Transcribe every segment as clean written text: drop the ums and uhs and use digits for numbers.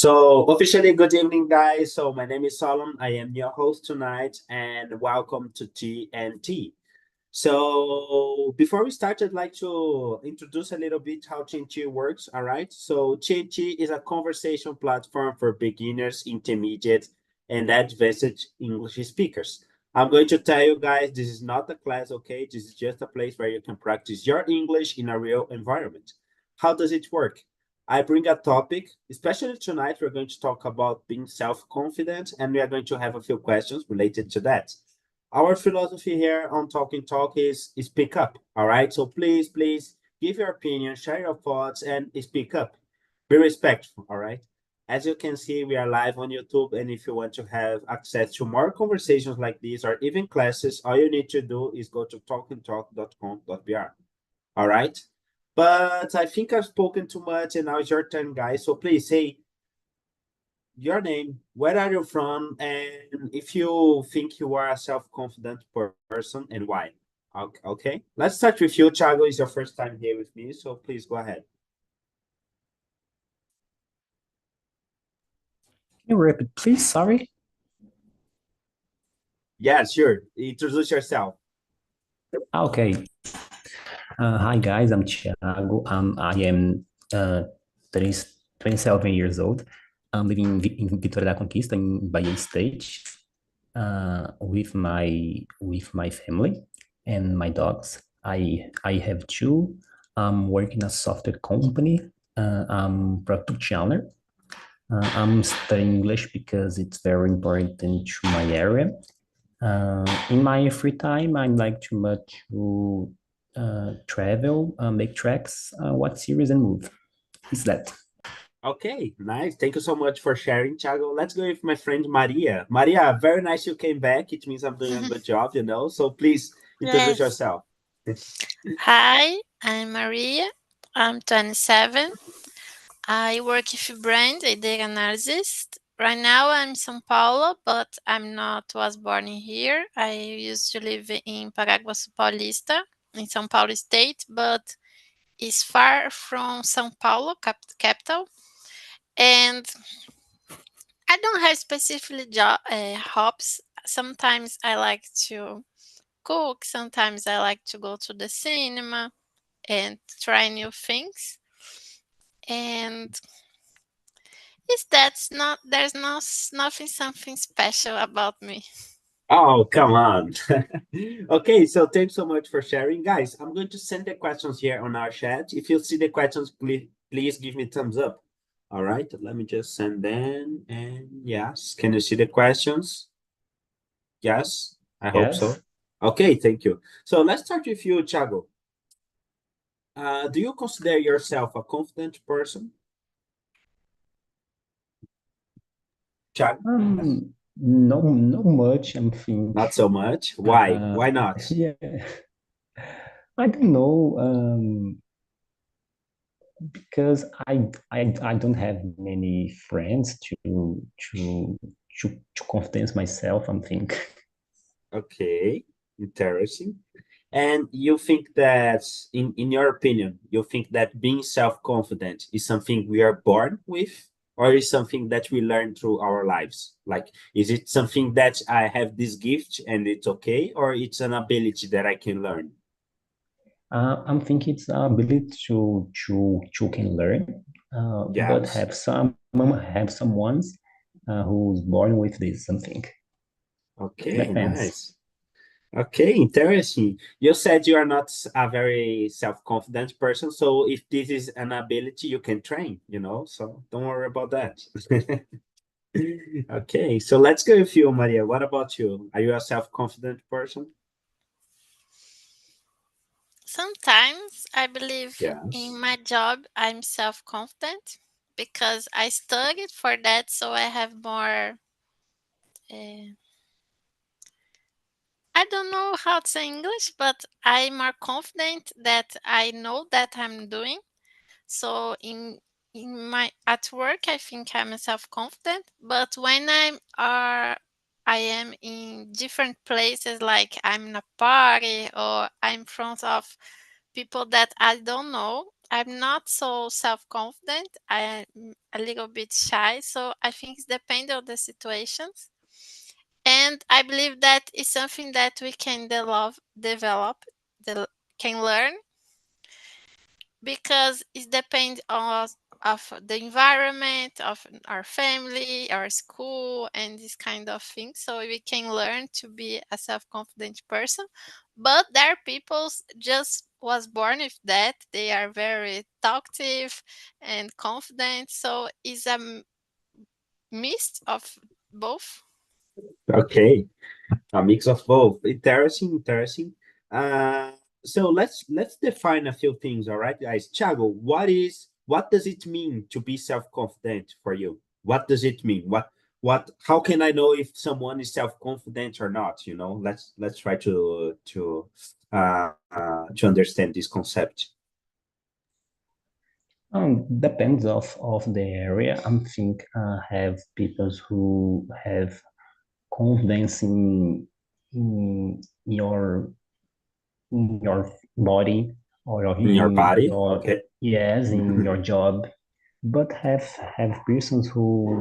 So officially, good evening, guys. So my name is Solomon. I am your host tonight, and welcome to TNT. So before we start, I'd like to introduce a little bit how TNT works. All right. So TNT is a conversation platform for beginners, intermediate, and advanced English speakers. I'm going to tell you guys, this is not a class, okay? This is just a place where you can practice your English in a real environment. How does it work? I bring a topic, especially tonight, we're going to talk about being self-confident, and we are going to have a few questions related to that. Our philosophy here on Talking Talk is speak up. All right. So please give your opinion, share your thoughts, and speak up. Be respectful. All right. As you can see, we are live on YouTube. And if you want to have access to more conversations like these or even classes, all you need to do is go to talkingtalk.com.br. All right. But I think I've spoken too much, and now it's your turn, guys. So please say your name, where are you from, and if you think you are a self-confident person and why. Okay, let's start with you. Thiago is your first time here with me, so please go ahead. Can you repeat, please? Sorry. Yeah, sure. Introduce yourself. Okay. Hi, guys. I'm Thiago. I am 30, 27 years old. I'm living in Vitória da Conquista in Bahia State with my family and my dogs. I have two. I'm working a software company. I'm product owner. I'm studying English because it's very important to my area. In my free time, I like too much to travel, make tracks, watch series, and move. Is that? Okay, nice. Thank you so much for sharing, Thiago. Let's go with my friend Maria. Maria, very nice you came back. It means I'm doing a good job, you know. So please introduce Yes. yourself. Hi, I'm Maria. I'm 27. I work with brand a data analyst. Right now I'm in São Paulo, but I'm not was born in here. I used to live in Paraguaçu Paulista in São Paulo state, but it's far from São Paulo capital. And I don't have specific job hobbies. Sometimes I like to cook. Sometimes I like to go to the cinema and try new things. And is that's not there's nothing something special about me. Oh, come on. Okay, so thanks so much for sharing. Guys, I'm going to send the questions here on our chat. If you see the questions, please give me thumbs up. All right, let me just send them. And yes, can you see the questions? Yes, I hope so. Yes. Okay, thank you. So let's start with you, Thiago. Do you consider yourself a confident person? Thiago? No much. I'm think. Not so much. Why? Uh, Why not? yeah. I don't know. Because I don't have many friends to confidence myself. I'm think. Okay, interesting. And you think that, in your opinion, you think that being self-confident is something we are born with, or is something that we learn through our lives? Like, is it something that I have this gift and it's okay, or it's an ability that I can learn? I'm thinking it's our ability to can learn, but Yes. have some ones who's born with this something. Okay, Depends. nice. Okay, interesting. You said you are not a very self-confident person, so if this is an ability you can train, you know, so don't worry about that. Okay, so let's go with you, Maria. What about you? Are you a self-confident person? Sometimes I believe Yes. in my job I'm self-confident because I studied for that, so I have more. Uh, I don't know how to say English, but I'm more confident that I know that I'm doing. So in my at work, I think I'm self confident. But when I am in different places, like I'm in a party or I'm in front of people that I don't know, I'm not so self-confident. I'm a little bit shy, so I think it's depending on the situations. And I believe that is something that we can can learn, because it depends on of the environment of our family, our school, and this kind of thing. So we can learn to be a self-confident person. But there are people just was born with that. They are very talkative and confident. So it's a mix of both. Okay, a mix of both. Interesting, interesting. Uh, so let's define a few things, all right, guys. Thiago, what does it mean to be self-confident for you? What does it mean? What how can I know if someone is self-confident or not? You know, let's try to understand this concept. Depends of the area. I think have people who have confidence in your body or In your in body, your okay. yes in your job, but have persons who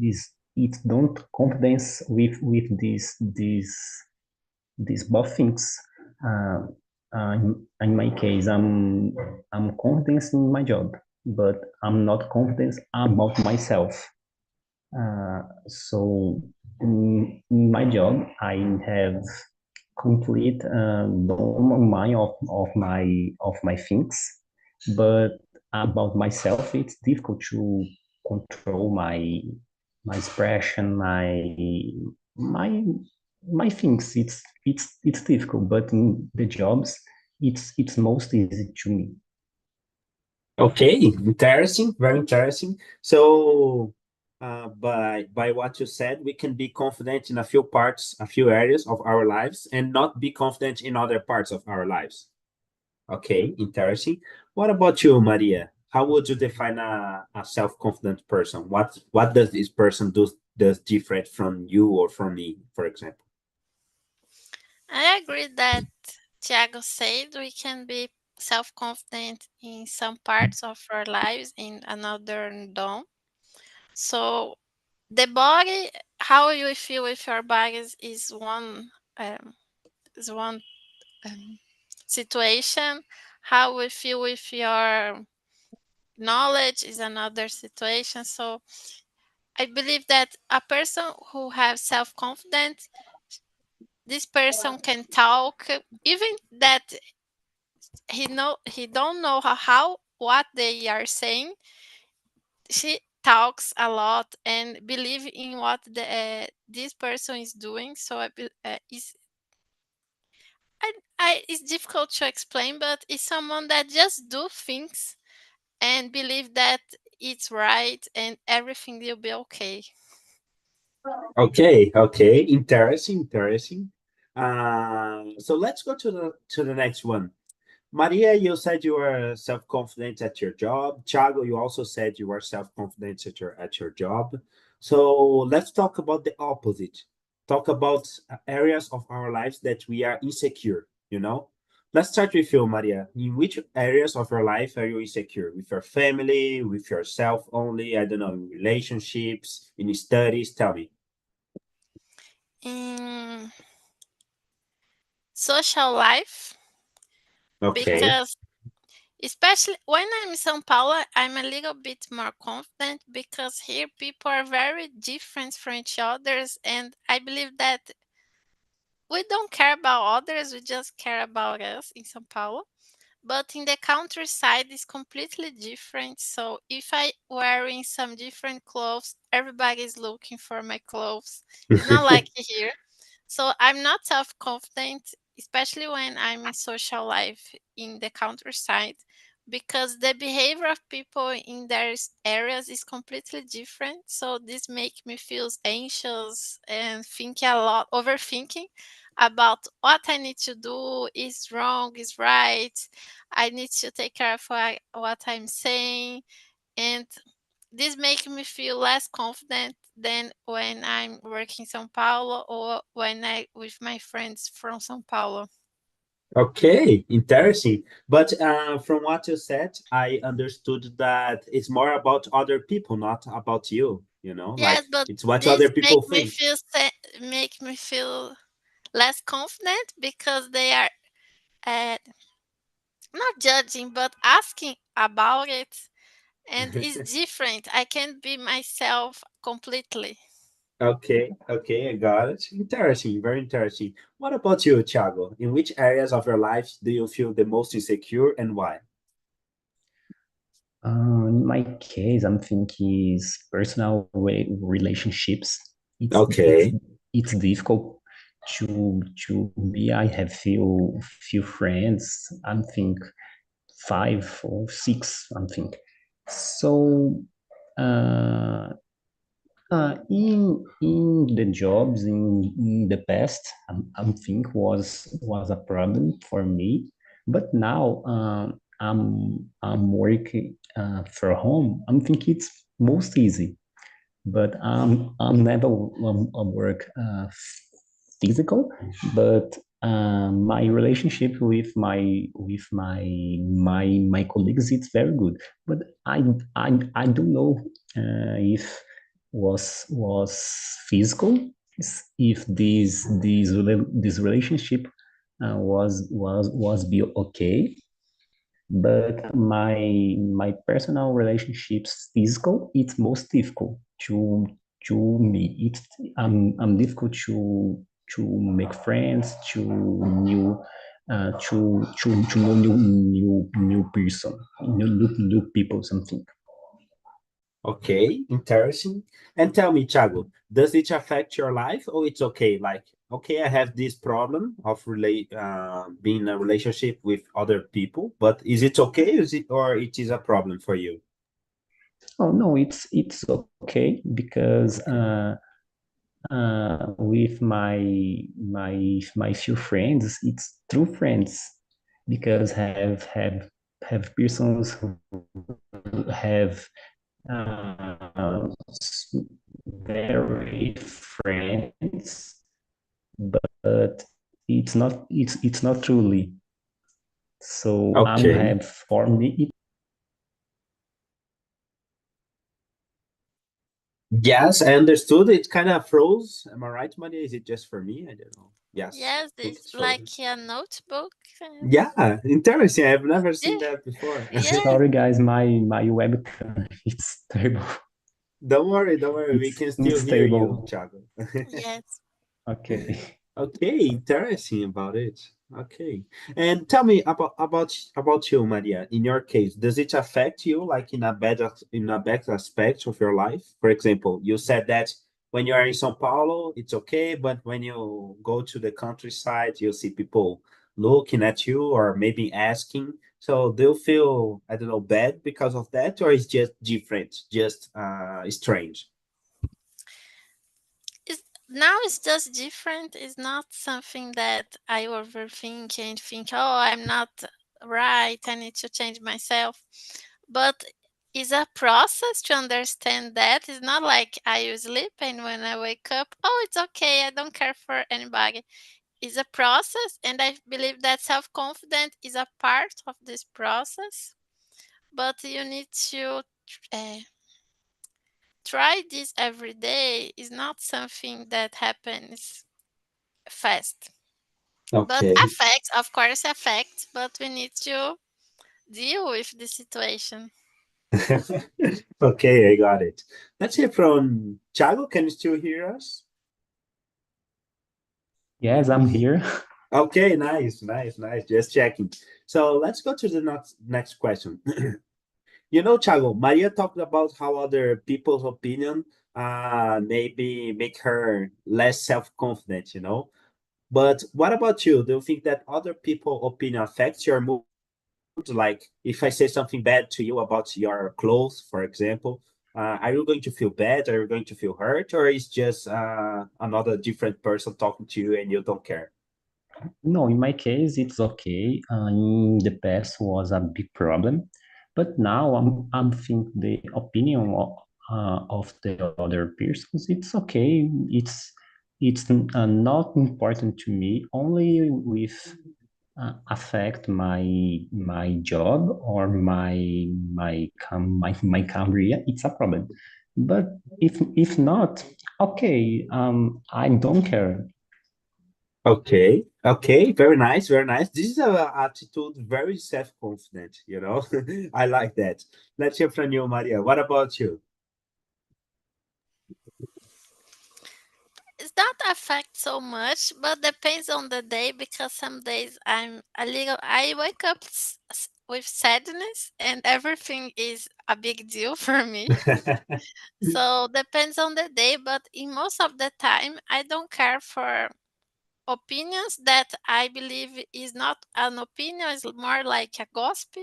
is it don't confidence with these both things. Uh, in my case, I'm confident in my job, but I'm not confident about myself. So in my job, I have complete mind of my things, but about myself, it's difficult to control my expression, my my things. It's difficult, but in the jobs, it's most easy to me. Okay, interesting, very interesting. So, by what you said, we can be confident in a few parts, a few areas of our lives, and not be confident in other parts of our lives. Okay, interesting. What about you, Maria? How would you define a self-confident person? What does this person does different from you or from me, for example? I agree that Tiago said we can be self-confident in some parts of our lives, in another don't. So the body, how you feel with your body um, is one um, situation. How we feel with your knowledge is another situation. So I believe that a person who has self-confidence, this person can talk, even that he don't know how what they are saying. She talks a lot and believe in what this person is doing. So it's difficult to explain, but it's someone that just do things and believe that it's right and everything will be okay. Okay, okay, interesting, interesting. So let's go to the next one. Maria, you said you were self-confident at your job. Thiago, you also said you were self-confident at your job. So let's talk about the opposite. Talk about areas of our lives that we are insecure, you know? Let's start with you, Maria. In which areas of your life are you insecure? With your family, with yourself only, I don't know, in relationships, in studies? Tell me. In social life, Okay. because especially when I'm in São Paulo, I'm a little bit more confident because here people are very different from each others, and I believe that we don't care about others, we just care about us in São Paulo. But in the countryside, it's completely different. So if I wearing some different clothes, everybody is looking for my clothes. It's not like here. So I'm not self-confident, especially when I'm in social life in the countryside, because the behavior of people in their areas is completely different. So this make me feel anxious and thinking a lot, overthinking about what I need to do is wrong, is right. I need to take care of what I'm saying, and this makes me feel less confident than when I'm working in São Paulo or when I with my friends from São Paulo. Okay, interesting. But from what you said, I understood that it's more about other people, not about you, like Yes, but it's what this other people think. make me feel less confident because they are uh, not judging but asking about it, and it's different. I can't be myself completely. Okay, okay, I got it. Interesting, very interesting. What about you, Thiago? In which areas of your life do you feel the most insecure and why? In my case, I'm thinking is personal relationships. It's it's Okay, it's difficult to me. I have few friends. I'm think five or six. I'm think so. Uh, in the jobs in the past, I think was a problem for me, but now I'm working from home. I'm thinking it's most easy, but I'm never work physical, but my relationship with my colleagues it's very good. But I don't know if was physical, if this relationship was be okay, but my personal relationships physical it's most difficult to me. It's I'm difficult to make friends, to know new person, new people, something. okay, interesting. And tell me, Thiago, does it affect your life or it's okay? Like, okay, I have this problem of being in a relationship with other people, but is it okay? Is it or it is a problem for you? Oh no, it's okay because Okay. with my few friends, it's true friends because have persons who have uh, very friends, but it's not truly. So I'm Okay. have for me. Yes, I understood. It kind of froze. Am I right, Maria? Is it just for me? I don't know. Yes, Yes, I think it's it's like frozen. a notebook. Yeah, interesting. I've never seen Yeah, that before. yes, Sorry guys, my webcam it's terrible. Don't worry. We It's can still hear you, unstable. Thiago. yes. Okay. Okay, interesting about it. Okay, and tell me about you, Maria. In your case, does it affect you like in a bad aspect of your life? For example, you said that when you are in São Paulo, it's okay, but when you go to the countryside, you see people looking at you or maybe asking. So do you feel, I don't know, bad because of that, or it's just different, just strange? It's, now it's just different. It's not something that I overthink and think, oh, I'm not right. I need to change myself. But it's a process to understand that. It's not like I sleep and when I wake up, oh, it's okay. I don't care for anybody. It's a process, and I believe that self confidence is a part of this process. But you need to uh, try this every day. Is not something that happens fast, but Okay. affects, of course, affects. But we need to deal with the situation. Okay, I got it. Let's hear from Thiago. Can you still hear us? Yes, I'm here. Okay, nice, nice, nice. Just checking. So let's go to the next question. Thiago, Maria talked about how other people's opinion maybe make her less self-confident. But what about you? Do you think that other people' opinion affects your mood? Like if I say something bad to you about your clothes, for example, are you going to feel bad? Are you going to feel hurt? Or is just another different person talking to you and you don't care? No, in my case, it's okay. In the past was a big problem, but now I'm think the opinion of the other persons. It's okay. It's not important to me. Only with affect my job or my career, it's a problem. But if not, okay, I don't care. Okay, okay, very nice, very nice. This is a attitude very self-confident, you know. I like that. Let's hear from you, Maria. What about you? It's not affect so much, but depends on the day because some days I wake up with sadness and everything is a big deal for me. So depends on the day, but in most of the time I don't care for opinions that I believe is not an opinion, is more like a gossip.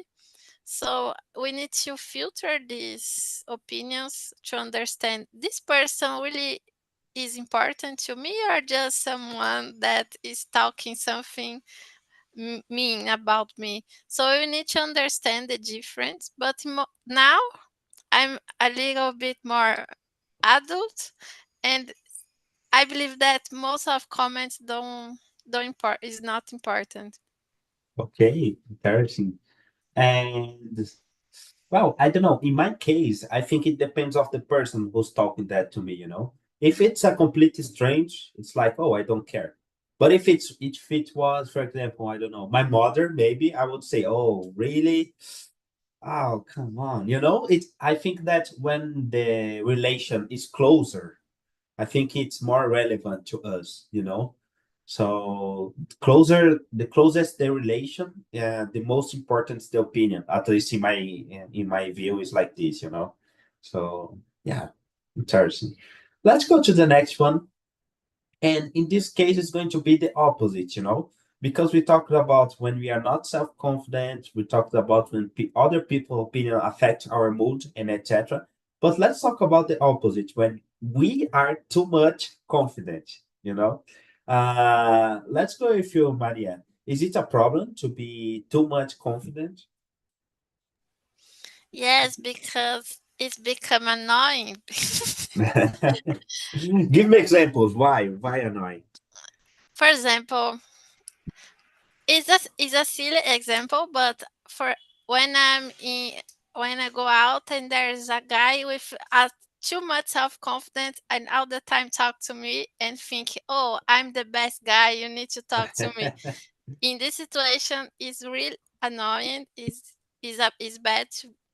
So we need to filter these opinions to understand this person really is important to me or just someone that is talking something mean about me. So you need to understand the difference. But now I'm a little bit more adult, and I believe that most of comments don't import is not important. Okay, interesting. And well, I don't know. In my case, I think it depends of the person who's talking that to me, you know. If it's a completely strange, it's like, oh, I don't care. But if it was, for example, I don't know, my mother, maybe I would say, oh, really? Oh, come on. You know, I think that when the relation is closer, I think it's more relevant to us, you know. So the closest the relation, the most important is the opinion. At least in my view, is like this, you know. So yeah, interesting. Let's go to the next one. And in this case, it's going to be the opposite, you know, because we talked about when we are not self-confident, we talked about when other people's opinion affect our mood and etc. But let's talk about the opposite when we are too much confident, you know. Let's go with you, Maria. Is it a problem to be too much confident? Yes, because it's become annoying. Give me examples. Why? Why annoying? For example, it's a silly example, but for when when I go out and there's a guy with a too much self confidence and all the time talk to me and think, oh, I'm the best guy. You need to talk to me. In this situation, it's real annoying. Is bad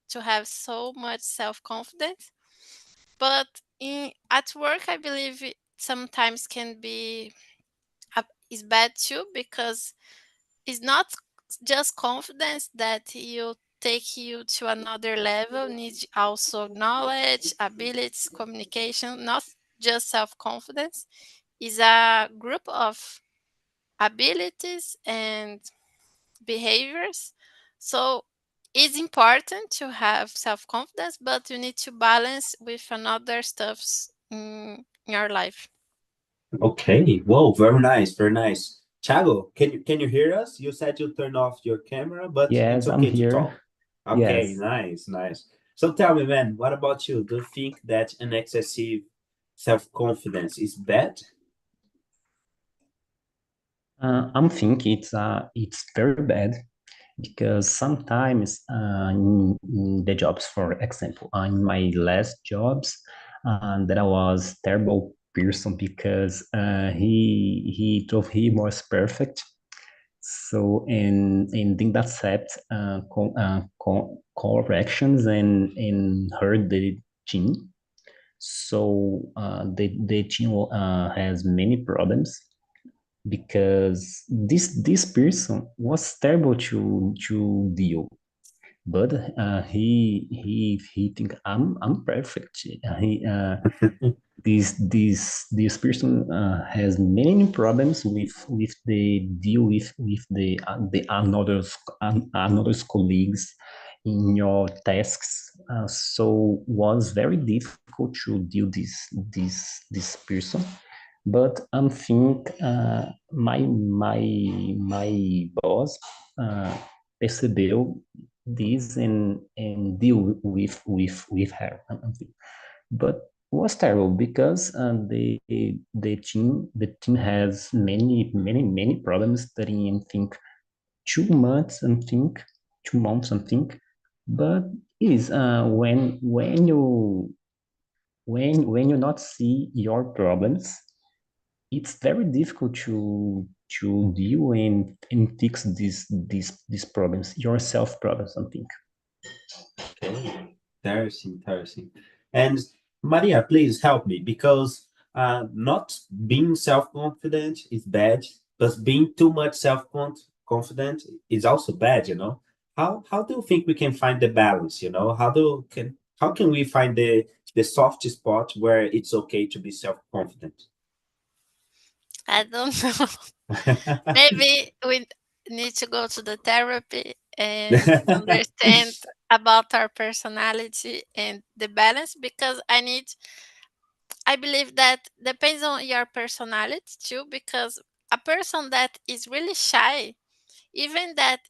to have so much self confidence. But at work, I believe it sometimes can be is bad too because it's not just confidence that you take you to another level. Needs also knowledge, abilities, communication, not just self confidence. Is a group of abilities and behaviors. So it's important to have self confidence, but you need to balance with another stuffs in your life. Okay. Whoa, very nice, very nice. Chago, can you hear us? You said you turned off your camera, but it's Yes, I'm okay to here. talk. Okay, Yes. nice, nice. So tell me, man, what about you? Do you think that an excessive self-confidence is bad? I'm thinking it's very bad because sometimes in the jobs, for example, in my last jobs, that I was terrible person because he thought he was perfect. So and didn't accept corrections and hurt the team. So the team has many problems because this person was terrible to deal, but he think I'm perfect. He this person has many problems with the deal with the another's colleagues in your tasks. So was very difficult to deal this person. But I think my boss percebeu this and deal with her. But was terrible because the team has many problems studying and think. 2 months and think, 2 months and think, but is when you not see your problems, it's very difficult to deal and fix these problems, yourself problems, I think. Okay, interesting, interesting. And Maria, please help me because not being self-confident is bad, but being too much self-confident is also bad, you know? How do you think we can find the balance, you know? How can we find the soft spot where it's okay to be self-confident? I don't know. Maybe we need to go to the therapy and understand about our personality and the balance, because I believe that depends on your personality too, because a person that is really shy, even that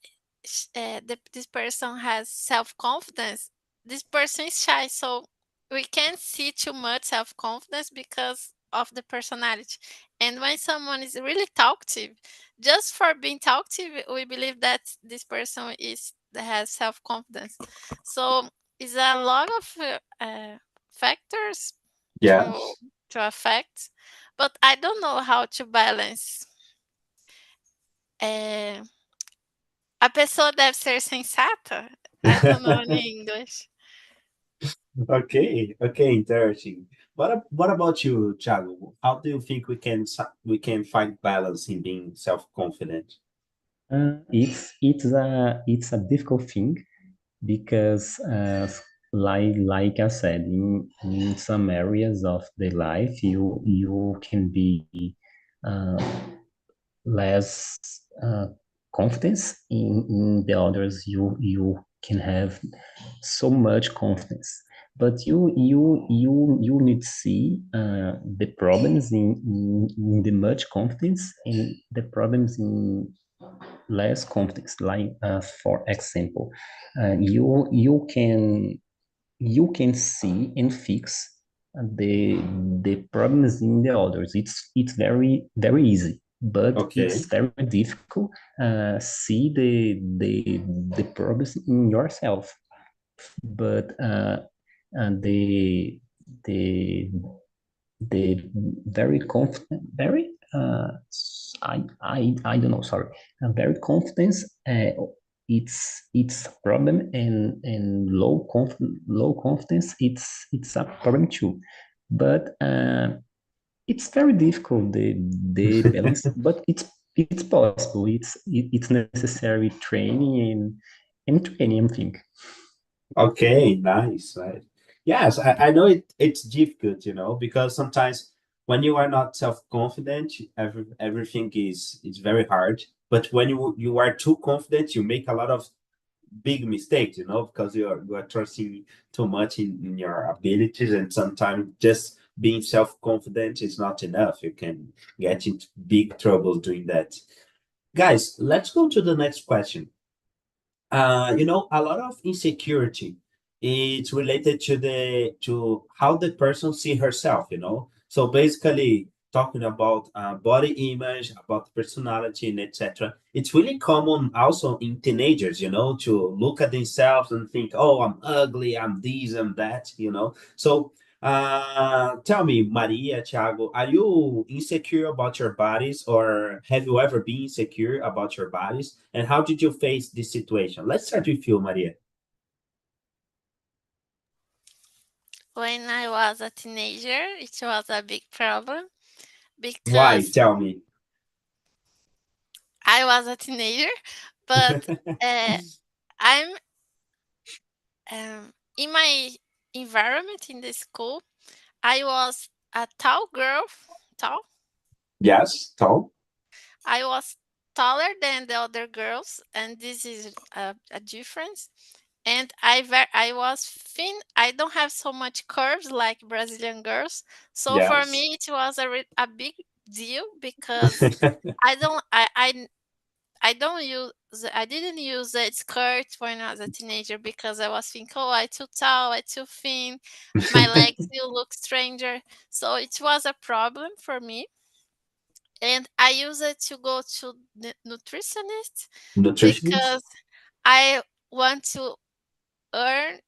this person has self-confidence, this person is shy, so we can't see too much self-confidence because of the personality. And when someone is really talkative, just for being talkative, we believe that this person is has self-confidence. So it's a lot of factors to Yes. affect, but I don't know how to balance. eh, A pessoa deve ser sensata? I don't know in English. Okay, okay, interesting. What about you, Thiago? How do you think we can find balance in being self-confident? It's a difficult thing because like I said, in some areas of the life, you can be uh, less confidence. In the others, you can have so much confidence, but you need to see the problems in the much confidence and the problems in less confidence. Like for example, you can see and fix the the problems in the others. It's very easy, but Okay, it's very difficult see the problems in yourself. But and the the very confident, very I don't know, sorry, very confidence. It's a problem, and low confidence. It's a problem too, but it's very difficult the balance. But it's possible. It's necessary training and training, I think. okay, nice, right? Yes, I know it's difficult, you know, because sometimes when you are not self-confident, everything is very hard. But when you are too confident, you make a lot of big mistakes, you know, because you are trusting too much in your abilities, and sometimes just being self-confident is not enough. You can get into big trouble doing that. Guys, let's go to the next question. You know, a lot of insecurity is related to how the person see herself, you know. So basically talking about body image, about personality, and etc. It's really common also in teenagers, you know, to look at themselves and think, oh, I'm ugly, I'm this, I'm that, you know. So tell me, Maria, Thiago, are you insecure about your bodies, or have you ever been insecure about your bodies? And how did you face this situation? Let's start with you, Maria. When I was a teenager, it was a big problem Why? because Tell me. I was a teenager, but uh, I'm in my environment in the school. I was a tall girl, tall. Yes, Tom. I was taller than the other girls, and this is a difference. And I was thin. I don't have so much curves like Brazilian girls. So for Yes. me, it was a big deal because I don't I don't use I didn't use a skirt when I was a teenager because I was thinking, oh, I too tall, I too thin, my legs will look stranger. So it was a problem for me. and I use it to go to the nutritionist Nutritionist? because I want to earn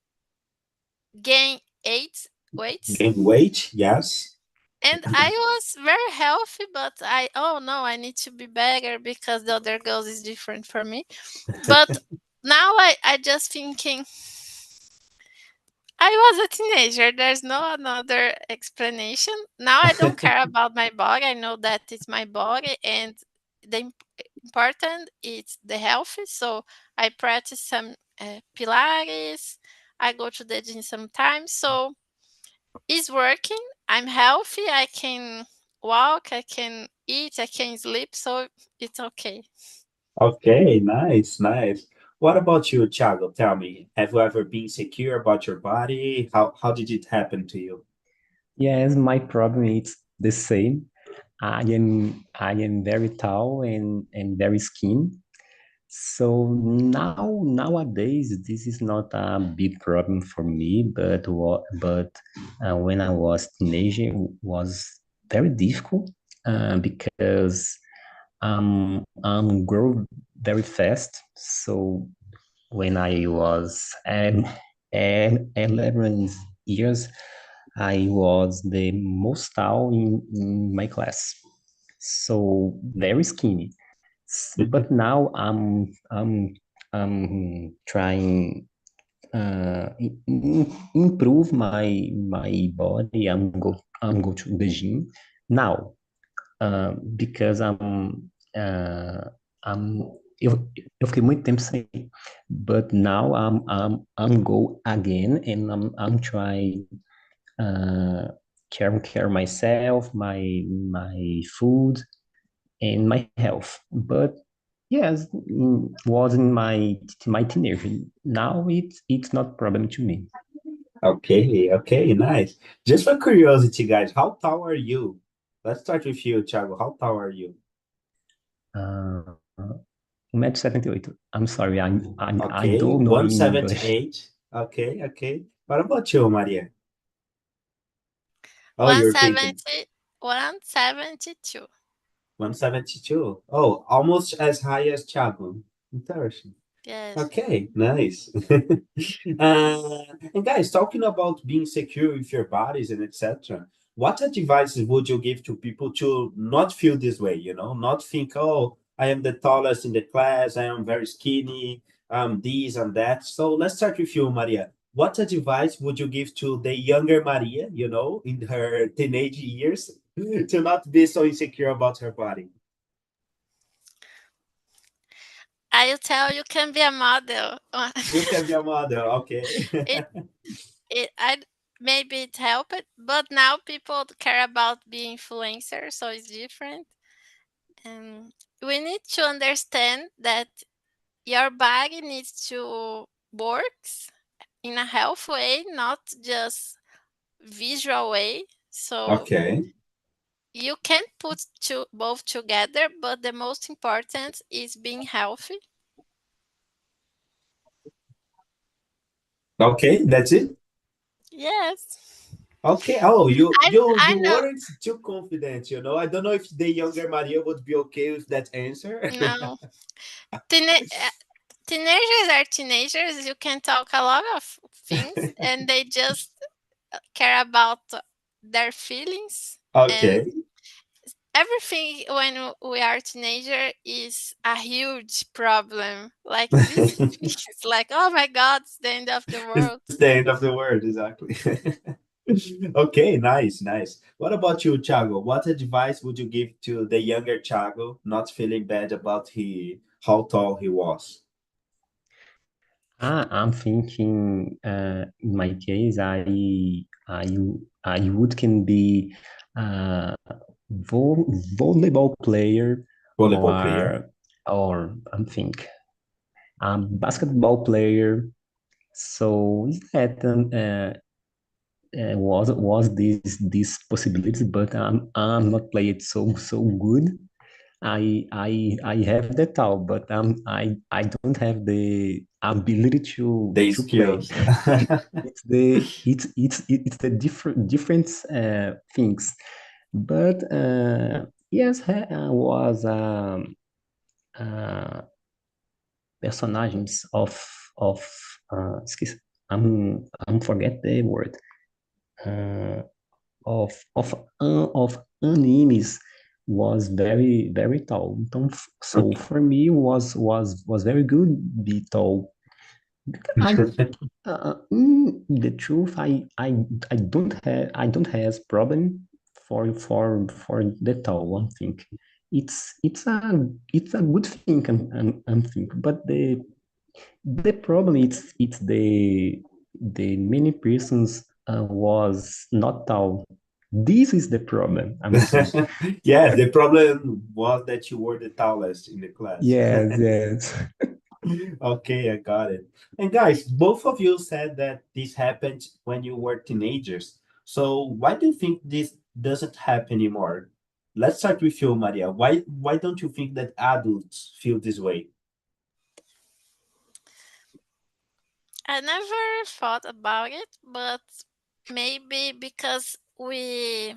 gain weights. Gain weight? Yes. And I was very healthy, but oh no, I need to be bigger because the other girls is different for me. But now I just thinking I was a teenager. There's no another explanation. Now I don't care about my body. I know that it's my body, and the important is the healthy. So I practice some Pilates. I go to the gym sometimes. So it's working. I'm healthy. I can walk. I can eat. I can sleep. So it's okay. Okay, nice, nice. What about you, Thiago? Tell me, have you ever been secure about your body? How did it happen to you? Yes, my problem is the same. I am very tall and very skinny. So nowadays this is not a big problem for me, but when I was teenager it was very difficult because I'm grow very fast. So when I was at 11 years, I was the most tall in my class. So very skinny. But now I'm trying improve my body. I'm go to the gym now because I'm eu fiquei muito tempo sem, but now I'm go again and I'm trying care myself, my food and my health. But yes, was in my teenager. Now it's not problem to me. Okay, okay, nice. Just for curiosity, guys, how tall are you? Let's start with you, Thiago. How tall are you? Uh, 1,78 m. I'm sorry, I Okay, don't know in English. 178. Okay, okay. What about you, Maria? Oh, you're thinking 170, 172. 172. Oh, almost as high as Thiago. Interesting. Yes. Okay, nice. And guys, talking about being secure with your bodies and etc., what advices would you give to people to not feel this way? Not think, oh, I am the tallest in the class, I am very skinny, this and that. So let's start with you, Maria. What advice would you give to the younger Maria, in her teenage years, to not be so insecure about her body? I'll tell you can be a model. You can be a model, okay? it I maybe it helped, but now people care about being influencers, so it's different. And we need to understand that your body needs to work in a healthy way, not just visual way. So Okay. you can put both together, but the most important is being healthy. Okay, that's it. Yes. Okay. Oh, you I you I you know. weren't too confident. I don't know if the younger Maria would be okay with that answer. No. Teena- uh, Teenagers are teenagers. You can talk a lot of things, and they just care about their feelings. And Okay. everything when we are teenager is a huge problem. Like this is like, oh my God, it's the end of the It's world. the end of the world, exactly. Okay, nice, nice. What about you, Thiago? What advice would you give to the younger Thiago, not feeling bad about how tall he was? I'm thinking in my case I would can be a volleyball player Volleyball player. or I'm think basketball player. So is that was this possibilities, but I'm not playing so good. I have the talent, but I don't have the ability The to play. skills. It's the different things, but Yes, was uh, personagens of esqueci, I'm forget the word uh, of animes was very tall. Então, so Okay. for me was very good be tall. I the truth I don't have problem for the tall one thing. It's a good thing I'm think, but the problem it's the many persons was not tall. This is the problem I'm think. Yes, the problem was that you were the tallest in the class. Yes, yes. Okay, I got it. And guys, both of you said that this happened when you were teenagers. So why do you think this doesn't happen anymore? Let's start with you, Maria. Why don't you think that adults feel this way? I never thought about it, but maybe because we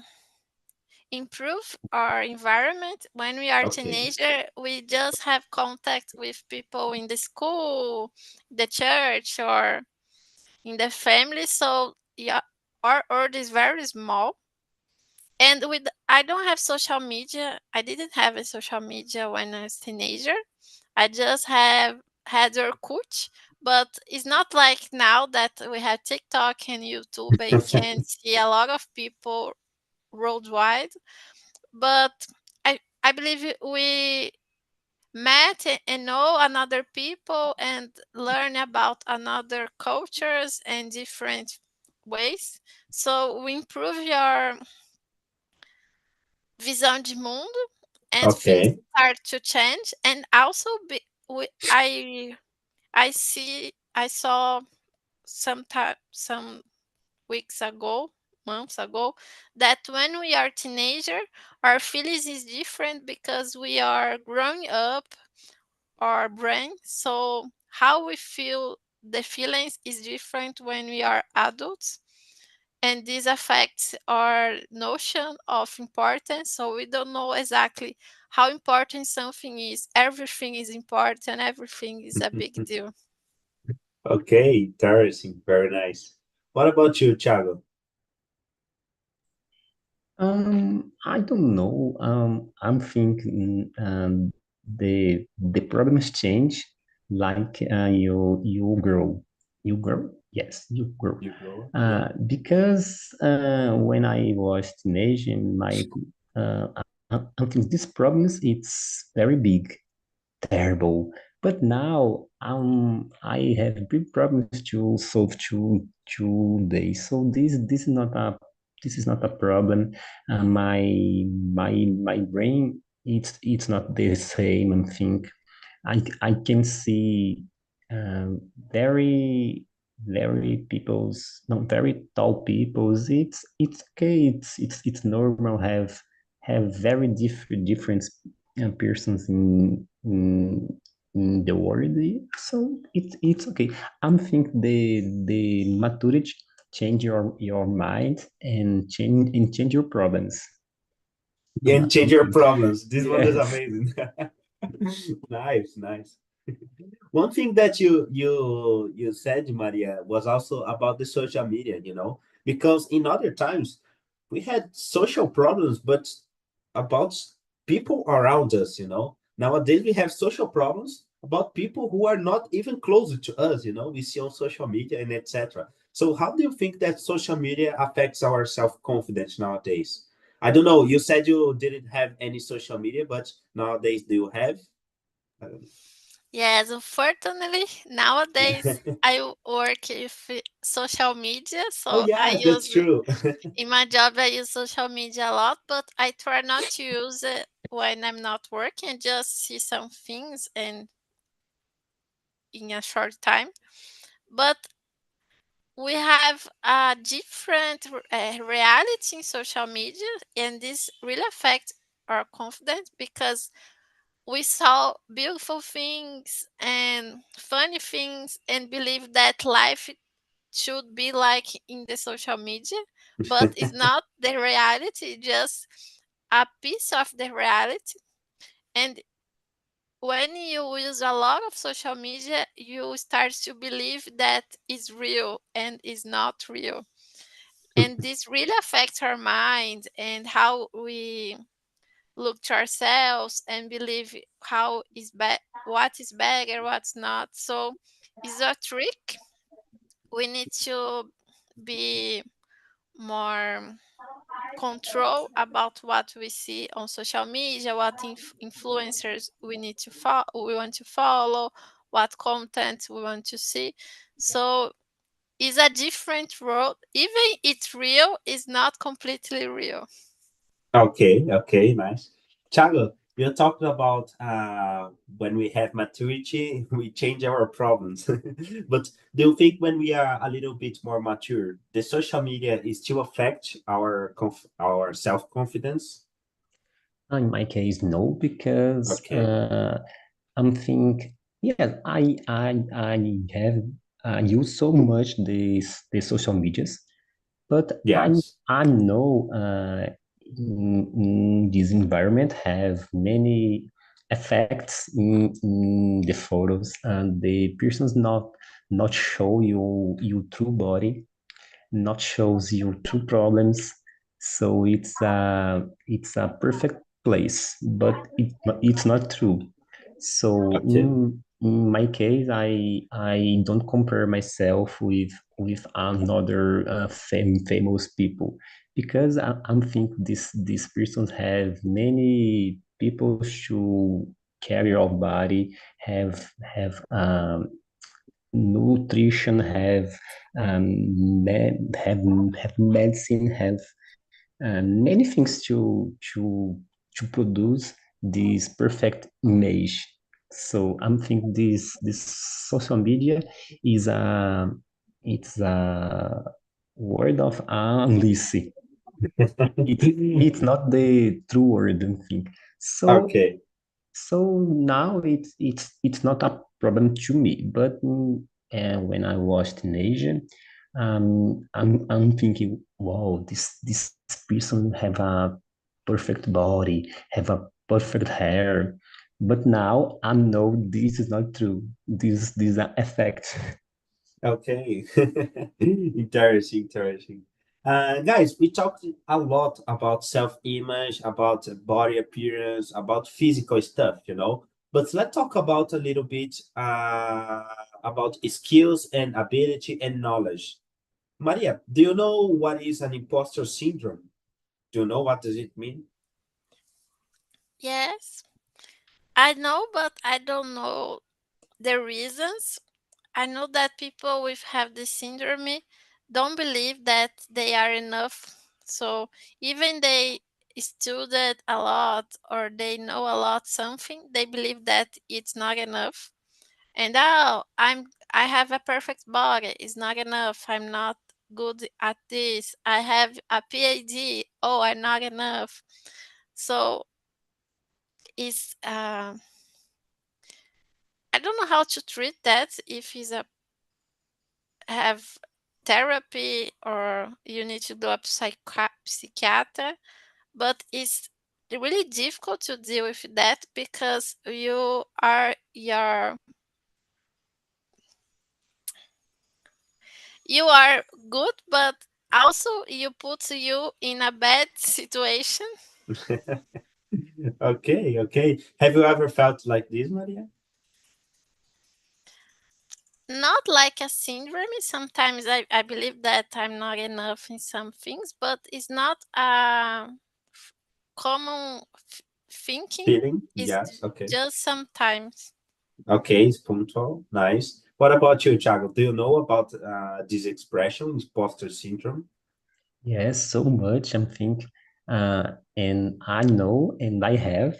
improve our environment when we are Okay. teenager, we just have contact with people in the school, the church, or in the family. So yeah, our world is very small. And with I don't have social media. I didn't have a social media when I was teenager. I just have had Orkut, but it's not like now that we have TikTok and YouTube and can see a lot of people worldwide. But I believe we met and know another people and learn about another cultures and different ways. So we improve your visão de mundo and things Okay. start to change. And also I saw some weeks ago, months ago, that when we are teenager, our feelings is different because we are growing up our brain. So how we feel the feelings is different when we are adults. And this affects our notion of importance. So we don't know exactly how important something is. Everything is important, everything is a big deal. Okay, interesting. Very nice. What about you, Thiago? I don't know. I'm thinking the problems change like you grow. You grow? Yes, you grow. You go. Yeah. Because when I was teenager, my I think these problems it's very big, terrible. But now I have big problems to solve today. So this is not a problem. My brain it's not the same. I think I can see um, very people's no very tall people's. It's okay. It's normal. Have very different persons in the world. So it's okay. I'm think the maturity change your mind and change your problems. And change I'm your think problems. This one is yes. amazing. Nice, nice. One thing that you said, Maria, was also about the social media, because in other times we had social problems, but about people around us. Nowadays we have social problems about people who are not even closer to us. We see on social media and etc. So how do you think that social media affects our self-confidence nowadays? I don't know. You said you didn't have any social media, but nowadays do you have? I don't Yes, unfortunately, nowadays know. I work with social media, Oh so I yes, that's use true. in my job I use social media a lot, but I try not to use it when I'm not working, just see some things and in a short time. But we have a different reality in social media, and this really affects our confidence because we saw beautiful things and funny things and believe that life should be like in the social media, but it's not the reality. Just a piece of the reality. And when you use a lot of social media, you start to believe that is real and is not real. And this really affects our mind and how we look to ourselves and believe how is what is better, what's not. So it's a trick. We need to be more control about what we see on social media, what influencers we need to we want to follow, what content we want to see. So it's a different world. Even it's real, it's not completely real. Okay, okay, nice. Thiago, you talked about when we have maturity, we change our problems. But do you think when we are a little bit more mature, the social media is still affect our self-confidence? In my case, no, because Okay. I'm think yes, I have used so much the social medias, but Yes. I know in this environment have many effects in the photos, and the person's not show you true body, not shows you true problems. So it's a perfect place, but it's not true. So Okay. in my case, I don't compare myself with another famous people, because I'm think these persons have many people to carry our body, have nutrition, have have medicine, have many things to produce this perfect image. So I'm think this social media is a it's a word of Alice. It's not the true word, I think. So Okay. so now it's not a problem to me, but when I was teenager, I'm thinking, wow, this person have a perfect body, have a perfect hair, but now I know this is not true. This are effect. Okay. Interesting, interesting. Guys, we talked a lot about self-image, about body appearance, about physical stuff, you know. But let's talk about a little bit about skills and ability and knowledge. Maria, do you know what is an imposter syndrome? Do you know what does it mean? Yes, I know, but I don't know the reasons. I know that people with have this syndrome don't believe that they are enough. So even they studied a lot or they know a lot something, they believe that it's not enough. And oh, I have a perfect body. It's not enough. I'm not good at this. I have a PhD. Oh, I'm not enough. So it's I don't know how to treat that if it's a have therapy or you need to go up psychiater, but it's really difficult to deal with that because you are good, but also you put you in a bad situation. Okay, okay. Have you ever felt like this, Maria? Not like a syndrome. Sometimes I believe that I'm not enough in some things, but it's not a common thinking. Feeling? It's Yes, okay. just sometimes. Okay, it's punctual. Nice. What about you, Thiago? Do you know about this expression, imposter syndrome? Yes, so much. I'm think, and I know, and I have,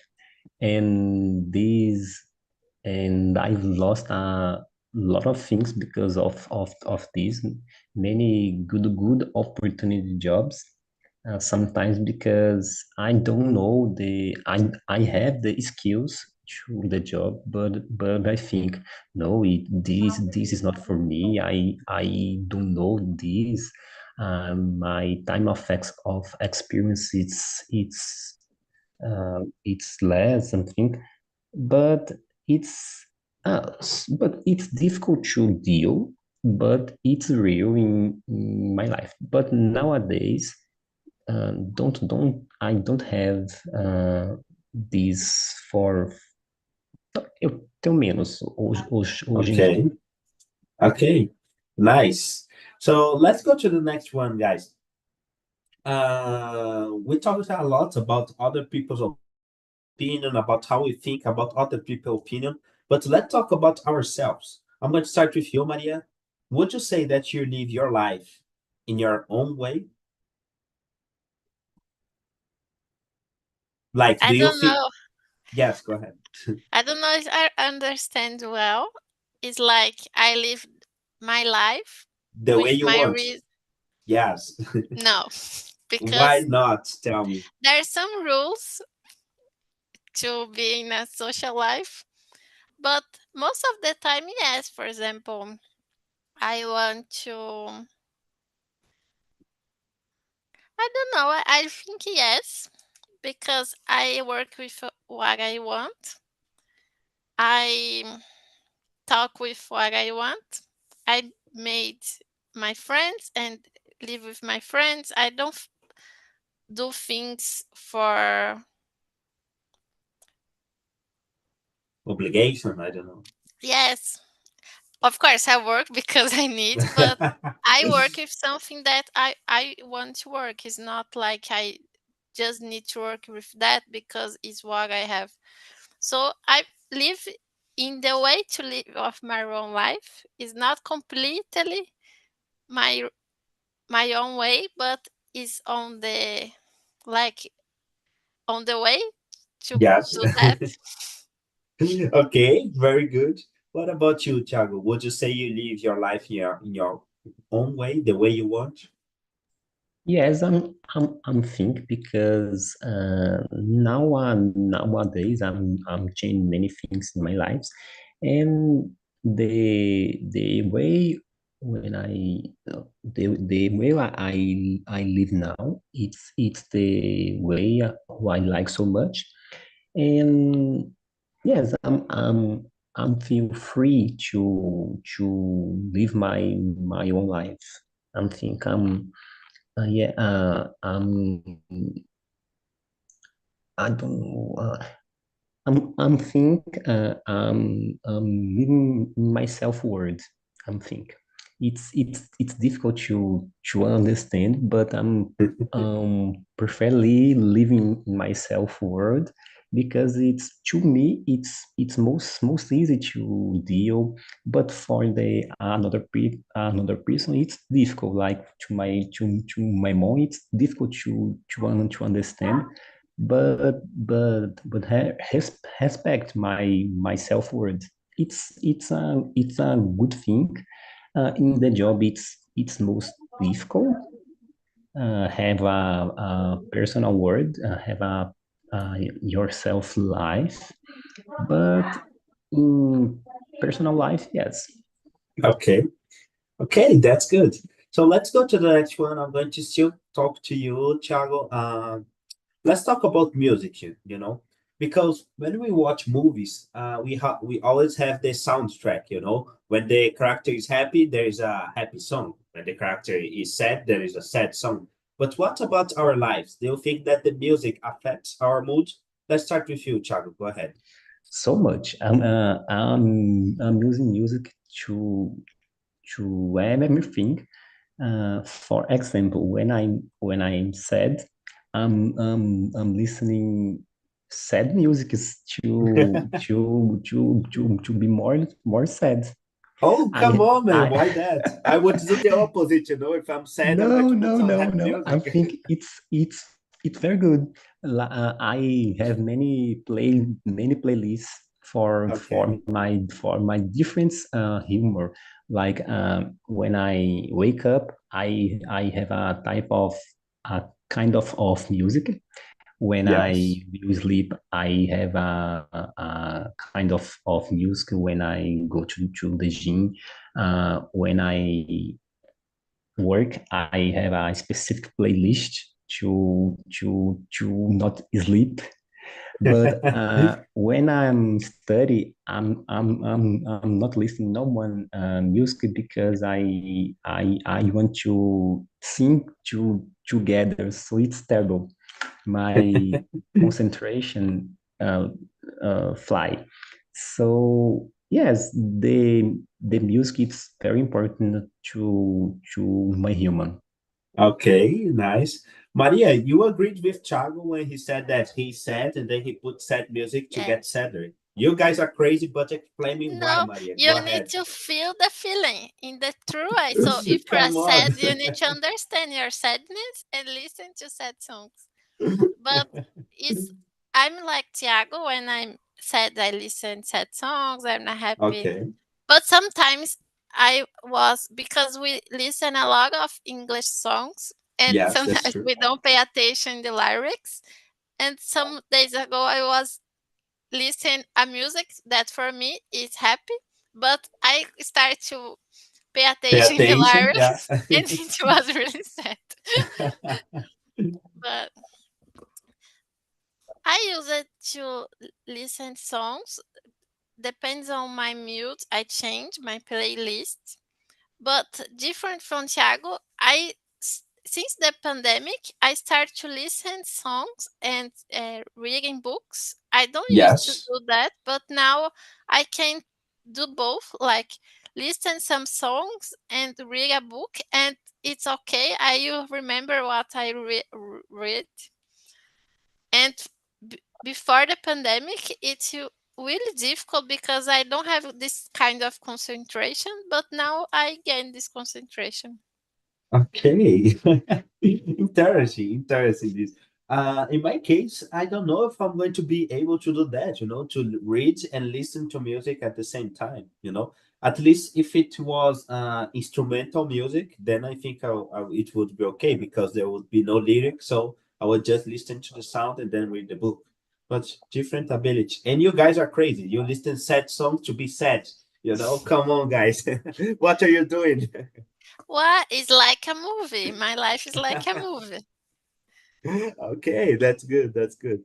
and these and I've lost a lot of things because of this. Many good opportunity jobs. Sometimes because I don't know I have the skills to the job, but I think no, this is not for me. I don't know this. My time of experience, it's it's less something, but it's difficult to deal, but it's real in my life. But nowadays, I don't have this for. Eu tenho menos hoje em dia. Okay. Okay. Nice. So let's go to the next one, guys. We talked a lot about other people's opinion, about how we think about other people's opinion, but let's talk about ourselves. I'm going to start with you, Maria. Would you say that you live your life in your own way? Like, I do you don't feel? know. Yes, go ahead. I don't know if I understand well. It's like I live my life The way with you my want. Yes. no, Why because not? Tell me. there are some rules to be in a social life, but most of the time, yes. For example, I want to. I don't know. I think yes, because I work with what I want. I talk with what I want. I made my friends and live with my friends. I don't do things for. Obligation? I don't know. Yes, of course I work because I need, but I work with something that I want to work. It's not like I just need to work with that because it's what I have. So I live in the way to live of my own life. It's not completely my my own way, but is on the like on the way to Yes. do that. Okay, very good. What about you, Thiago? Would you say you live your life in your own way, the way you want? Yes, I'm think because nowadays I'm changing many things in my lives, and the way when the way I live now, it's the way who I like so much, and yes, I'm feel free to live my own life. I'm think yeah, I don't know. I'm think I'm living in my self world. I'm think it's difficult to understand, but I'm preferably living in my self world because it's to me it's most easy to deal, but for the another person it's difficult. Like to my mom, it's difficult to understand, but respect my self-worth. It's a good thing. In the job it's most difficult. Have a personal word, have a yourself life, but in personal life, yes. Okay. Okay, that's good. So let's go to the next one. I'm going to still talk to you, Thiago. Let's talk about music, because when we watch movies, we always have the soundtrack. When the character is happy, there is a happy song. When the character is sad, there is a sad song. But what about our lives? Do you think that the music affects our mood? Let's start with you, Thiago. Go ahead. So much. I'm using music to everything. For example, when I'm sad, I'm listening sad music is to be more sad. Oh, come I on, man. I Why that? I would do the opposite, If I'm sad, I'm going no to put no some no happy no. I music. think it's very good. I have many playlists Okay. for my different humor. Like when I wake up, I have a kind of music. When I Yes. will sleep, I have a kind of music. When I go to the gym, when I work, I have a specific playlist to not sleep. But when I'm study, I'm not listening no one music because I want to sing together. So it's terrible. My concentration fly. So yes, the music is very important to my human. Okay, nice. Maria, you agreed with Thiago when he said that he's sad and then he put sad music to get Yes. sadder. You guys are crazy, but explain me why, No, Maria. Go you need ahead. to feel the feeling in the true way. So if you are Come on. sad, you need to understand your sadness and listen to sad songs. But it's I'm like Tiago when I'm sad I listen sad songs, I'm not happy. Okay. But sometimes I was because we listen a lot of English songs and Yes, that's sometimes true. we don't pay attention the lyrics. And some days ago I was listening a music that for me is happy, but I start to pay Pay attention the attention. Yeah. lyrics and it was really sad. But I use it to listen songs. Depends on my mood. I change my playlist. But different from Thiago, since the pandemic, I start to listen songs and reading books. I don't used to Yes. do that, but now I can do both. Like listen some songs and read a book, and it's okay. I will remember what I read. And before the pandemic, it's really difficult because I don't have this kind of concentration, but now I gain this concentration. Okay. Interesting, interesting this. In my case, I don't know if I'm going to be able to do that, to read and listen to music at the same time. At least if it was instrumental music, then I think it would be okay because there would be no lyrics. So I would just listen to the sound and then read the book. But different ability. And you guys are crazy. You listen sad songs to be sad. Come on, guys. What are you doing? What is like a movie? My life is like a movie. Okay, that's good. That's good.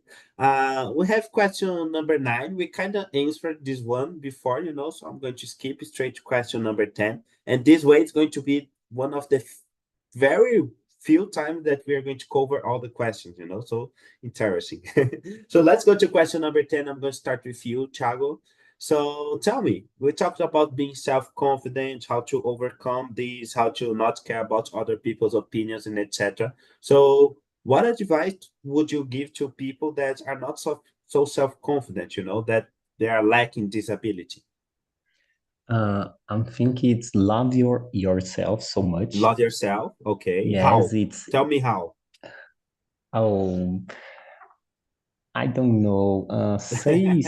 We have question number 9. We kind of answered this one before, so I'm going to skip straight to question number 10. And this way, it's going to be one of the very few times that we are going to cover all the questions. So interesting. So let's go to question number 10. I'm going to start with you, Thiago. So tell me, we talked about being self-confident, how to overcome these, how to not care about other people's opinions, and etc. So what advice would you give to people that are not so self-confident, that they are lacking this ability? I'm thinking it's love yourself so much. Love yourself. Okay. Yes, How? it's Tell me how. oh I don't know. Say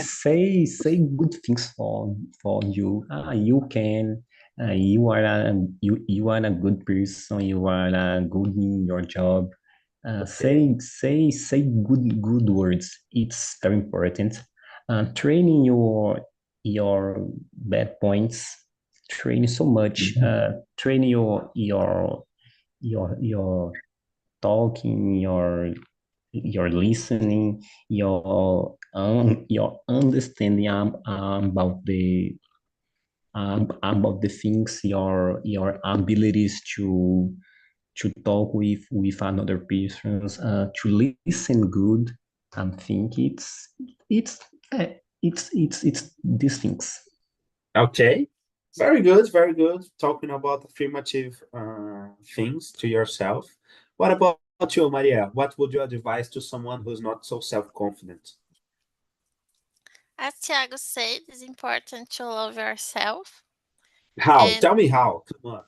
good things for you. You can. You are a good person. You are good in your job. Okay. Say good words. It's very important. Training your bad points. Training so much. Mhm. Training your talking, your listening, your understanding about the things, your abilities to talk with another persons, to listen good. I think it's uh, it's these things. Okay. Very good. Very good. Talking about affirmative things to yourself. What about you, Maria? What would you advise to someone who's not so self-confident? As Thiago said, it's important to love yourself How? and Tell me how. Come on.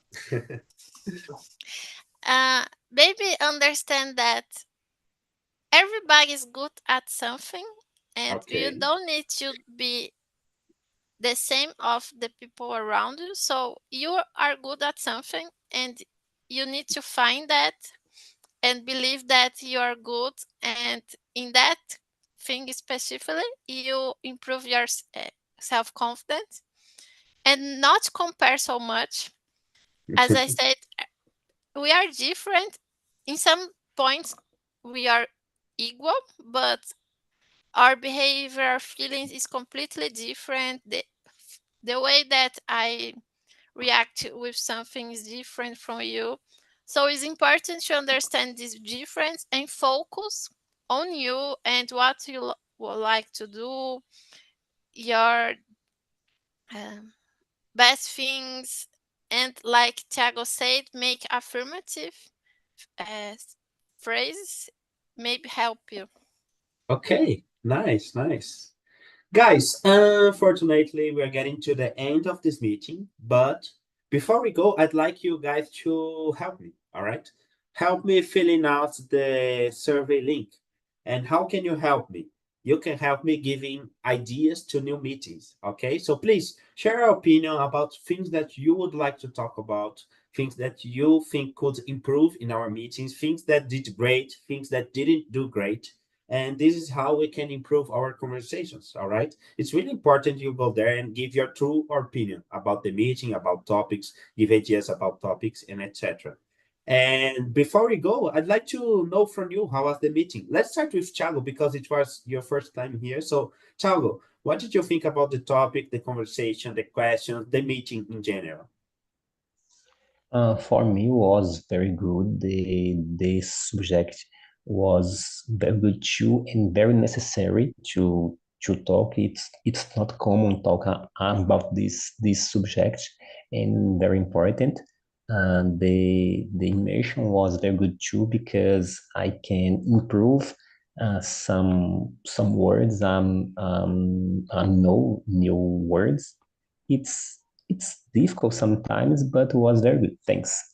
maybe understand that everybody is good at something and you Okay. don't need to be the same of the people around you. So you are good at something and you need to find that and believe that you are good, and in that thing specifically you improve your self-confidence and not compare so much. As I said, we are different in some points, we are equal, but our behavior, our feelings is completely different. The way that I react with something is different from you. So it's important to understand this difference and focus on you and what you would like to do, your best things, and like Thiago said, make affirmative uh, phrases maybe help you. Okay, nice, nice. Guys, unfortunately, we're getting to the end of this meeting, but before we go, I'd like you guys to help me, all right? Help me filling out the survey link. And how can you help me? You can help me giving ideas to new meetings, okay? So please share your opinion about things that you would like to talk about, things that you think could improve in our meetings, things that did great, things that didn't do great, and this is how we can improve our conversations. All right, it's really important you go there and give your true opinion about the meeting, about topics, give ideas about topics, and etc. And before we go, I'd like to know from you, how was the meeting? Let's start with Thiago because it was your first time here. So Thiago, what did you think about the topic, the conversation, the questions, the meeting in general? For me, was very good. The subject was very good too, and very necessary to talk. It's not common talk about this subject, and very important. And the immersion was very good too because I can improve some words. I know new words. It's difficult sometimes, but was very good. Thanks.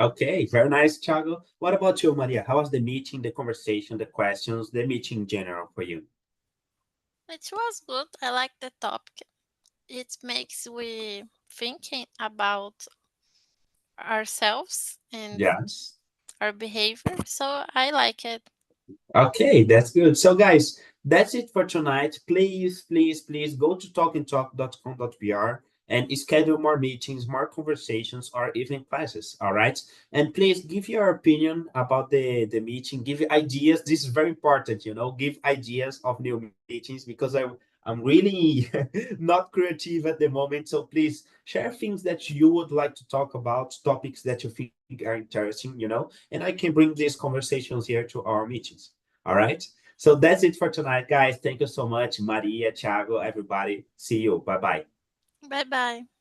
Okay, very nice, Thiago. What about you, Maria? How was the meeting, the conversation, the questions, the meeting in general for you? It was good. I like the topic. It makes we thinking about ourselves and Yes. our behavior. So I like it. Okay, that's good. So, guys, that's it for tonight. Please, please, please go to talkandtalk.com.br and schedule more meetings, more conversations, or even classes. All right. And please give your opinion about the meeting, give ideas. This is very important, give ideas of new meetings because I'm really not creative at the moment. So please share things that you would like to talk about, topics that you think are interesting, and I can bring these conversations here to our meetings. All right. So that's it for tonight, guys. Thank you so much, Maria, Thiago, everybody. See you. Bye bye. Bye bye.